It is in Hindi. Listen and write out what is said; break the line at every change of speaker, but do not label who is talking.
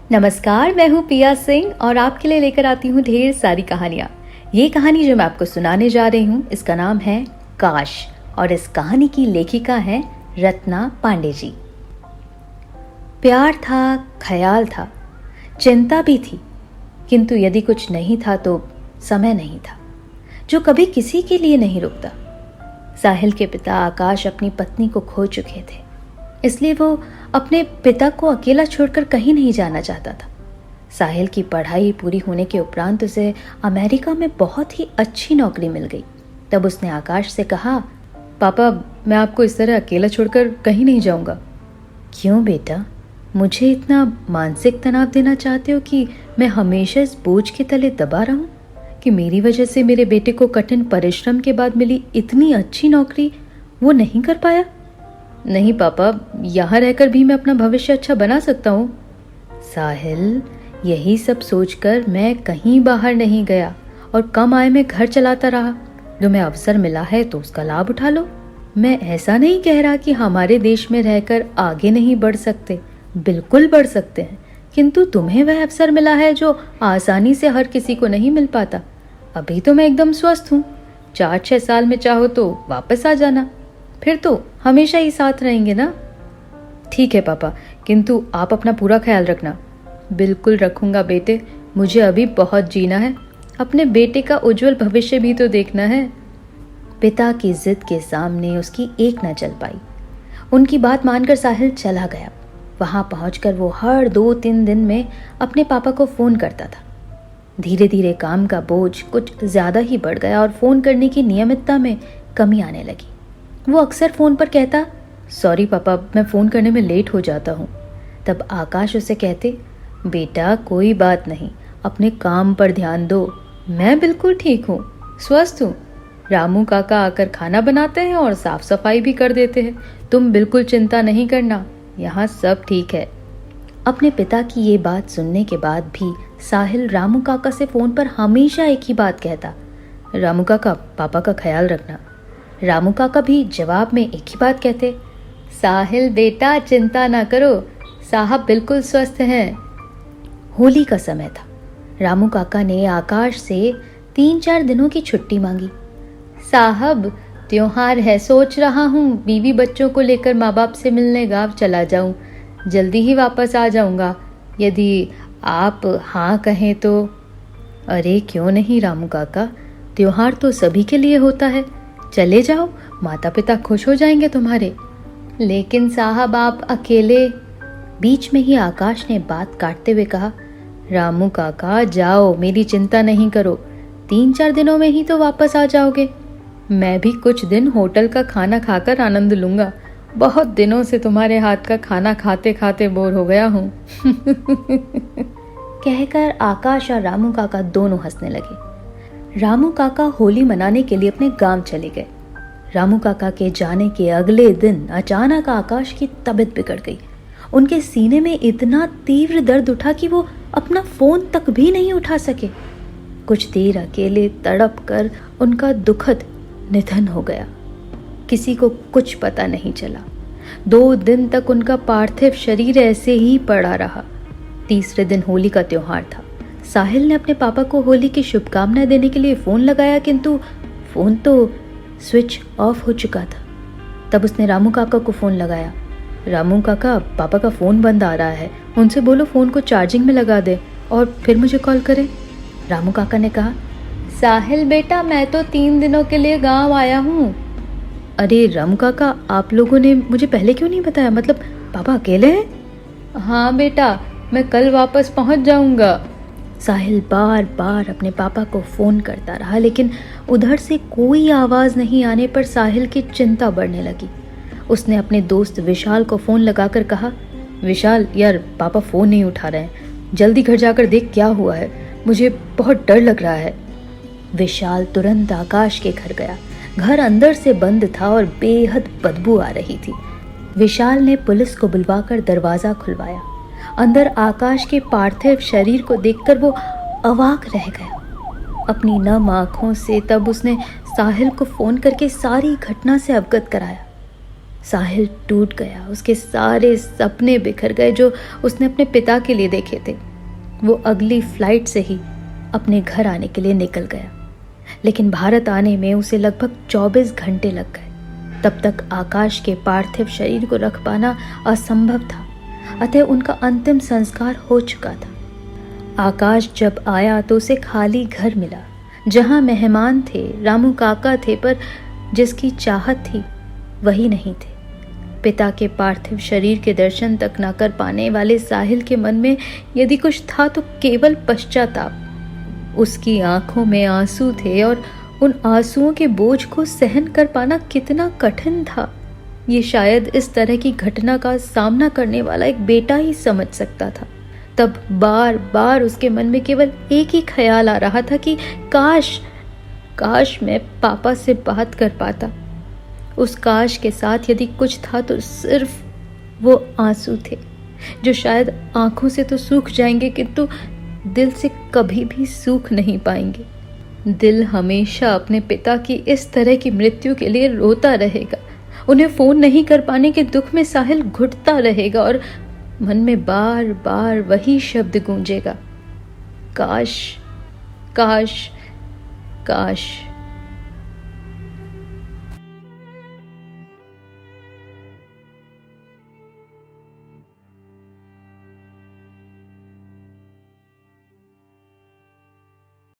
नमस्कार, मैं हूँ पिया सिंह और आपके लिए लेकर आती हूँ ढेर सारी कहानियाँ। ये कहानी जो मैं आपको सुनाने जा रही हूँ इसका नाम है काश और इस कहानी की लेखिका है रत्ना पांडे जी। प्यार था, ख्याल था, चिंता भी थी, किंतु यदि कुछ नहीं था तो समय नहीं था, जो कभी किसी के लिए नहीं रुकता। साहिल के पिता आकाश अपनी पत्नी को खो चुके थे, इसलिए वो अपने पिता को अकेला छोड़कर कहीं नहीं जाना चाहता था। साहिल की पढ़ाई पूरी होने के उपरांत उसे अमेरिका में बहुत ही अच्छी नौकरी मिल गई। तब उसने आकाश से कहा, पापा मैं आपको इस तरह अकेला छोड़कर कहीं नहीं जाऊंगा। क्यों बेटा, मुझे इतना मानसिक तनाव देना चाहते हो कि मैं हमेशा इस बोझ के तले दबा रहूं कि मेरी वजह से मेरे बेटे को कठिन परिश्रम के बाद मिली इतनी अच्छी नौकरी वो नहीं कर पाया? नहीं पापा, यहाँ रहकर भी मैं अपना भविष्य अच्छा बना सकता हूँ। साहिल, यही सब सोचकर मैं कहीं बाहर नहीं गया और कम आय में घर चलाता रहा। तुम्हें अवसर मिला है तो उसका लाभ उठा लो। मैं ऐसा नहीं कह रहा कि हमारे देश में रहकर आगे नहीं बढ़ सकते, बिल्कुल बढ़ सकते हैं, किंतु तुम्हें वह अवसर मिला है जो आसानी से हर किसी को नहीं मिल पाता। अभी तो मैं एकदम स्वस्थ हूँ, 4-6 साल में चाहो तो वापस आ जाना, फिर तो हमेशा ही साथ रहेंगे ना। ठीक है पापा, किंतु आप अपना पूरा ख्याल रखना। बिल्कुल रखूंगा बेटे, मुझे अभी बहुत जीना है, अपने बेटे का उज्जवल भविष्य भी तो देखना है। पिता की जिद के सामने उसकी एक न चल पाई। उनकी बात मानकर साहिल चला गया। वहां पहुंचकर वो हर 2-3 दिन में अपने पापा को फोन करता था। धीरे धीरे काम का बोझ कुछ ज्यादा ही बढ़ गया और फोन करने की नियमितता में कमी आने लगी। वो अक्सर फोन पर कहता, सॉरी पापा, मैं फोन करने में लेट हो जाता हूँ। तब आकाश उसे कहते, बेटा कोई बात नहीं, अपने काम पर ध्यान दो, मैं बिल्कुल ठीक हूँ, स्वस्थ हूँ। रामू काका आकर खाना बनाते हैं और साफ सफाई भी कर देते हैं, तुम बिल्कुल चिंता नहीं करना, यहाँ सब ठीक है। अपने पिता की ये बात सुनने के बाद भी साहिल रामू काका से फोन पर हमेशा एक ही बात कहता, रामू काका, पापा का ख्याल रखना। रामू काका भी जवाब में एक ही बात कहते, साहिल बेटा चिंता ना करो, साहब बिल्कुल स्वस्थ हैं। होली का समय था। रामू काका ने आकाश से 3-4 दिनों की छुट्टी मांगी। साहब त्योहार है, सोच रहा हूँ बीवी बच्चों को लेकर माँ बाप से मिलने गांव चला जाऊं, जल्दी ही वापस आ जाऊंगा, यदि आप हाँ कहें तो। अरे क्यों नहीं रामू काका, त्योहार तो सभी के लिए होता है, चले जाओ, माता पिता खुश हो जाएंगे तुम्हारे। लेकिन साहब आप अकेले। बीच में ही आकाश ने बात काटते हुए कहा, रामू काका जाओ, मेरी चिंता नहीं करो, 3-4 दिनों में ही तो वापस आ जाओगे। मैं भी कुछ दिन होटल का खाना खाकर आनंद लूंगा, बहुत दिनों से तुम्हारे हाथ का खाना खाते खाते बोर हो गया हूँ। कहकर आकाश और रामू काका दोनों हंसने लगे। रामू काका होली मनाने के लिए अपने गांव चले गए। रामू काका के जाने के अगले दिन अचानक आकाश की तबीयत बिगड़ गई। उनके सीने में इतना तीव्र दर्द उठा कि वो अपना फोन तक भी नहीं उठा सके। कुछ देर अकेले तड़प कर उनका दुखद निधन हो गया। किसी को कुछ पता नहीं चला। 2 दिन तक उनका पार्थिव शरीर ऐसे ही पड़ा रहा। तीसरे दिन होली का त्योहार था। साहिल ने अपने पापा को होली की शुभकामनाएं देने के लिए फोन लगाया, किंतु फोन तो स्विच ऑफ हो चुका था। तब उसने रामू काका को फोन लगाया। रामू काका, पापा का फोन बंद आ रहा है, उनसे बोलो फोन को चार्जिंग में लगा दे और फिर मुझे कॉल करें। रामू काका ने कहा, साहिल बेटा मैं तो 3 दिनों के लिए गांव आया हूँ। अरे रामू काका, आप लोगों ने मुझे पहले क्यों नहीं बताया, मतलब पापा अकेले हैं? हाँ बेटा, मैं कल वापस पहुंच जाऊंगा। साहिल बार बार अपने पापा को फोन करता रहा, लेकिन उधर से कोई आवाज नहीं आने पर साहिल की चिंता बढ़ने लगी। उसने अपने दोस्त विशाल को फोन लगाकर कहा, विशाल यार पापा फोन नहीं उठा रहे हैं, जल्दी घर जाकर देख क्या हुआ है, मुझे बहुत डर लग रहा है। विशाल तुरंत आकाश के घर गया। घर अंदर से बंद था और बेहद बदबू आ रही थी। विशाल ने पुलिस को बुलवाकर दरवाजा खुलवाया। अंदर आकाश के पार्थिव शरीर को देखकर वो अवाक रह गया। अपनी नम आंखों से तब उसने साहिल को फोन करके सारी घटना से अवगत कराया। साहिल टूट गया, उसके सारे सपने बिखर गए जो उसने अपने पिता के लिए देखे थे। वो अगली फ्लाइट से ही अपने घर आने के लिए निकल गया, लेकिन भारत आने में उसे लगभग 24 घंटे लग गए। तब तक आकाश के पार्थिव शरीर को रख पाना असंभव था, अतः उनका अंतिम संस्कार हो चुका था। आकाश जब आया तो उसे खाली घर मिला। जहां मेहमान थे, रामू काका थे, पर जिसकी चाहत थी वही नहीं थे। पिता के पार्थिव शरीर के दर्शन तक न कर पाने वाले साहिल के मन में यदि कुछ था तो केवल पश्चाताप। उसकी आंखों में आंसू थे और उन आंसुओं के बोझ को सहन कर पाना कितना कठिन था, ये शायद इस तरह की घटना का सामना करने वाला एक बेटा ही समझ सकता था। तब बार बार उसके मन में केवल एक ही ख्याल आ रहा था कि काश मैं पापा से बात कर पाता। उस काश के साथ यदि कुछ था तो सिर्फ वो आंसू थे, जो शायद आंखों से तो सूख जाएंगे किंतु दिल से कभी भी सूख नहीं पाएंगे। दिल हमेशा अपने पिता की इस तरह की मृत्यु के लिए रोता रहेगा। उन्हें फोन नहीं कर पाने के दुख में साहिल घुटता रहेगा और मन में बार बार वही शब्द गूंजेगा, काश काश काश।